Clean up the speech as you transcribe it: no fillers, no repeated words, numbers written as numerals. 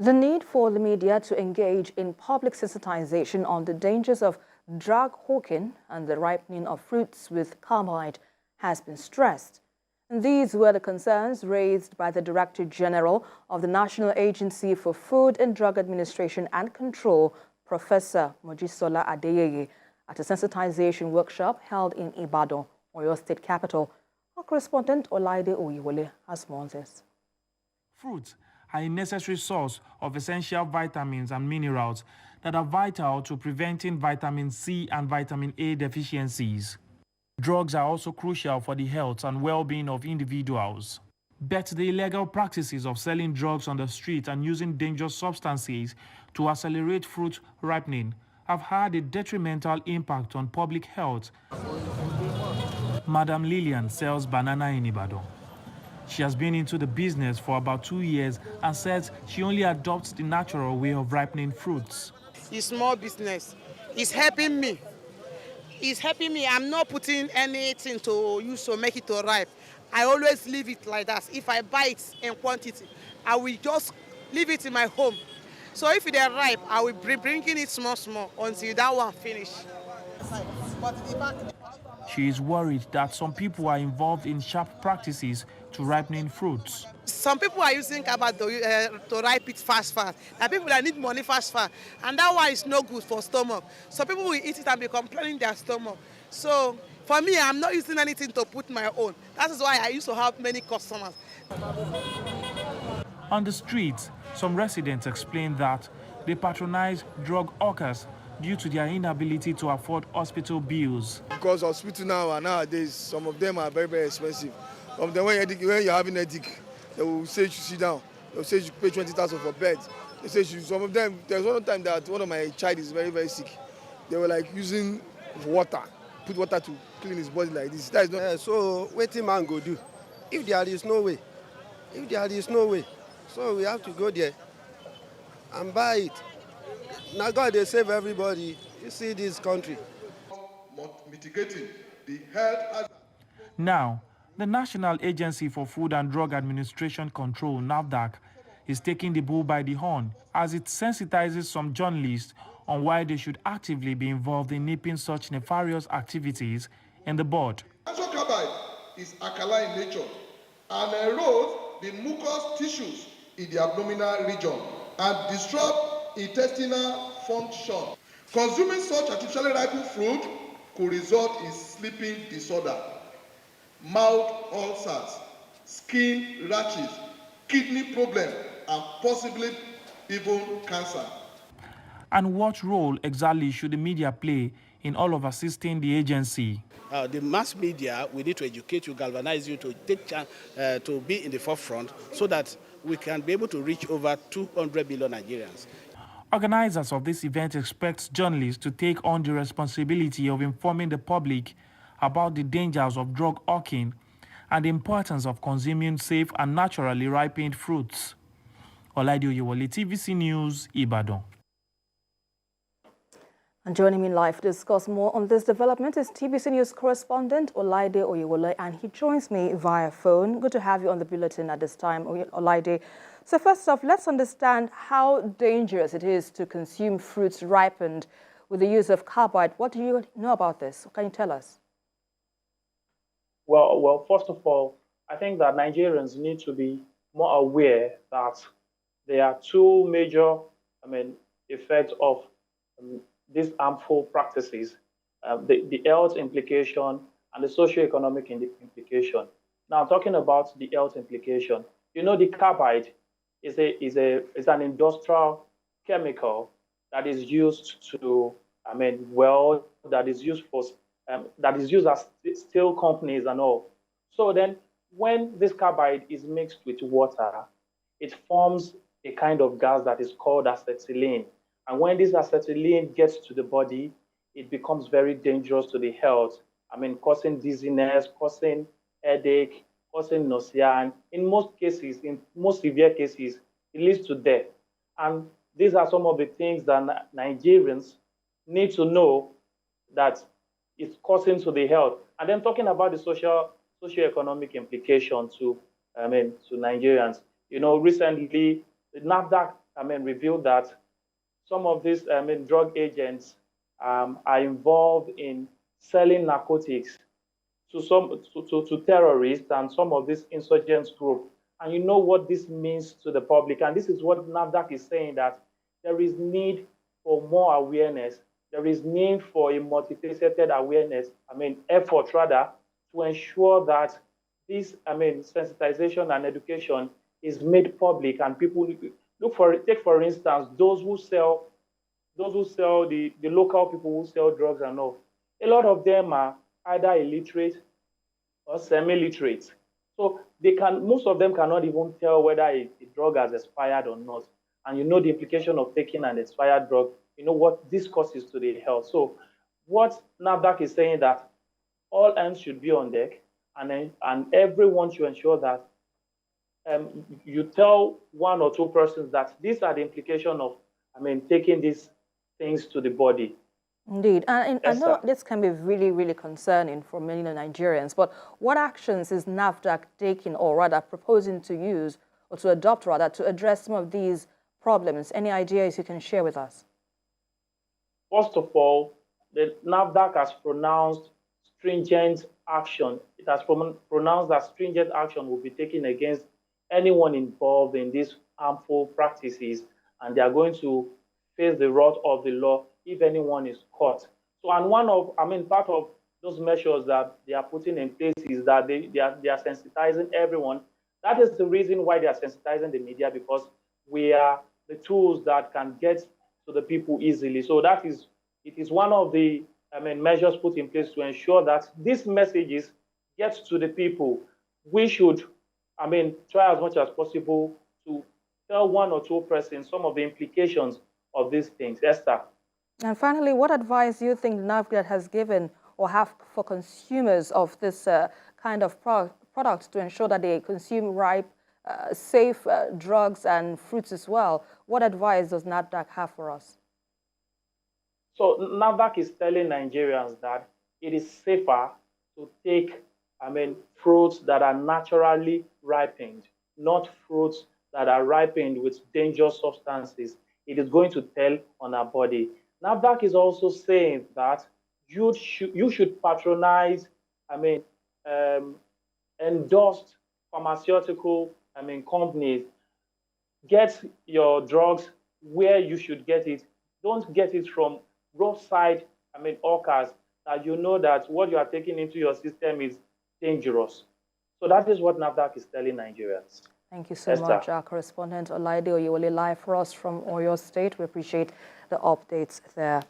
The need for the media to engage in public sensitization on the dangers of drug hawking and the ripening of fruits with carbide has been stressed. These were the concerns raised by the Director General of the National Agency for Food and Drug Administration and Control, Professor Mojisola Adeyeye, at a sensitization workshop held in Ibadan, Oyo State capital. Our correspondent Olaide Oyiwole has more on this. Fruits are a necessary source of essential vitamins and minerals that are vital to preventing vitamin C and vitamin A deficiencies. Drugs are also crucial for the health and well-being of individuals. But the illegal practices of selling drugs on the street and using dangerous substances to accelerate fruit ripening have had a detrimental impact on public health. Madam Lillian sells banana in Ibadan. She has been into the business for about 2 years and says she only adopts the natural way of ripening fruits. It's small business. It's helping me. It's helping me. I'm not putting anything to use to make it to ripe. I always leave it like that. If I buy it in quantity, I will just leave it in my home. So if they're ripe, I will be bringing it small until that one finish. She is worried that some people are involved in sharp practices to ripening fruits. Some people are using carbide to ripe it fast. There are people that need money fast. And that one is no good for stomach. Some people will eat it and be complaining their stomach. So for me, I'm not using anything to put my own. That is why I used to have many customers. On the streets, some residents explain that they patronize drug hawkers due to their inability to afford hospital bills. Because hospital nowadays, some of them are very, very expensive. Some of them, when you're having a headache, they will say you sit down. They will say you pay 20,000 for bed. They say some of them. There's one time that one of my child is very, very sick. They were like using water, put water to clean his body like this. That is not. So what the man go do? If there is no way, so we have to go there and buy it. Now God, they save everybody. You see this country. Mitigating the health hazard. Now, the National Agency for Food and Drug Administration Control, NAFDAC, is taking the bull by the horn as it sensitizes some journalists on why they should actively be involved in nipping such nefarious activities in the bud. Carbide is alkaline in nature and erodes the mucous tissues in the abdominal region and disrupt intestinal function. Consuming such artificially ripened fruit could result in sleeping disorder, mouth ulcers, skin rashes, kidney problems, and possibly even cancer. And what role exactly should the media play in all of assisting the agency? The mass media, we need to educate you, galvanize you to take to be in the forefront so that we can be able to reach over 200 million Nigerians. Organizers of this event expect journalists to take on the responsibility of informing the public about the dangers of drug hawking and the importance of consuming safe and naturally ripened fruits. Olaide Oyiwole, TVC News, Ibadan. And joining me live to discuss more on this development is TVC News correspondent Olaide Oyiwole, and he joins me via phone. Good to have you on the bulletin at this time, Olaide. So first off, let's understand how dangerous it is to consume fruits ripened with the use of carbide. What do you know about this? What can you tell us? Well, first of all, I think that Nigerians need to be more aware that there are two major, effects of these harmful practices, the health implication and the socio-economic implication. Now, talking about the health implication, you know, the carbide is an industrial chemical that is used to, that is used for, that is used as steel companies and all. So then, when this carbide is mixed with water, it forms a kind of gas that is called acetylene. And when this acetylene gets to the body, it becomes very dangerous to the health. Causing dizziness, causing headache, causing nausea, and in most cases, in most severe cases, it leads to death. And these are some of the things that Nigerians need to know that it's causing to the health. And then talking about the socio-economic implication to Nigerians. You know, recently, the NAFDAC revealed that some of these drug agents are involved in selling narcotics to terrorists and some of these insurgents group. And you know what this means to the public. And this is what NAFDAC is saying, that there is need for more awareness. There is need for a multifaceted awareness, effort rather, to ensure that this, sensitization and education is made public, and people take for instance those who sell the local people who sell drugs and all. A lot of them are either illiterate or semi-literate. So most of them cannot even tell whether a drug has expired or not. And you know the implication of taking an expired drug, you know what this causes to the health. So what NAFDAC is saying, that all hands should be on deck, and everyone should ensure that you tell one or two persons that these are the implications of taking these things to the body. Indeed. And I know this can be really, really concerning for many Nigerians, but what actions is NAFDAC taking, or rather proposing to use, or to adopt rather, to address some of these problems? Any ideas you can share with us? First of all, the NAFDAC has pronounced stringent action. It has pronounced that stringent action will be taken against anyone involved in these harmful practices, and they are going to face the wrath of the law if anyone is caught. So, and part of those measures that they are putting in place is that they are sensitizing everyone. That is the reason why they are sensitizing the media, because we are the tools that can get to the people easily. So it is one of the measures put in place to ensure that these messages get to the people. We should try as much as possible to tell one or two persons some of the implications of these things. Esther. And finally, what advice do you think NAFDAC has given or have for consumers of this kind of products to ensure that they consume ripe, safe drugs and fruits as well? What advice does NAFDAC have for us? So NAFDAC is telling Nigerians that it is safer to take fruits that are naturally ripened, not fruits that are ripened with dangerous substances. It is going to tell on our body. NAFDAC is also saying that you should patronize, endorsed pharmaceutical companies. Get your drugs where you should get it. Don't get it from roadside hawkers that you know that what you are taking into your system is dangerous. So that is what NAFDAC is telling Nigerians. Thank you so much, our correspondent Adeyeye Oyo, live for us from Oyo State. We appreciate the updates there.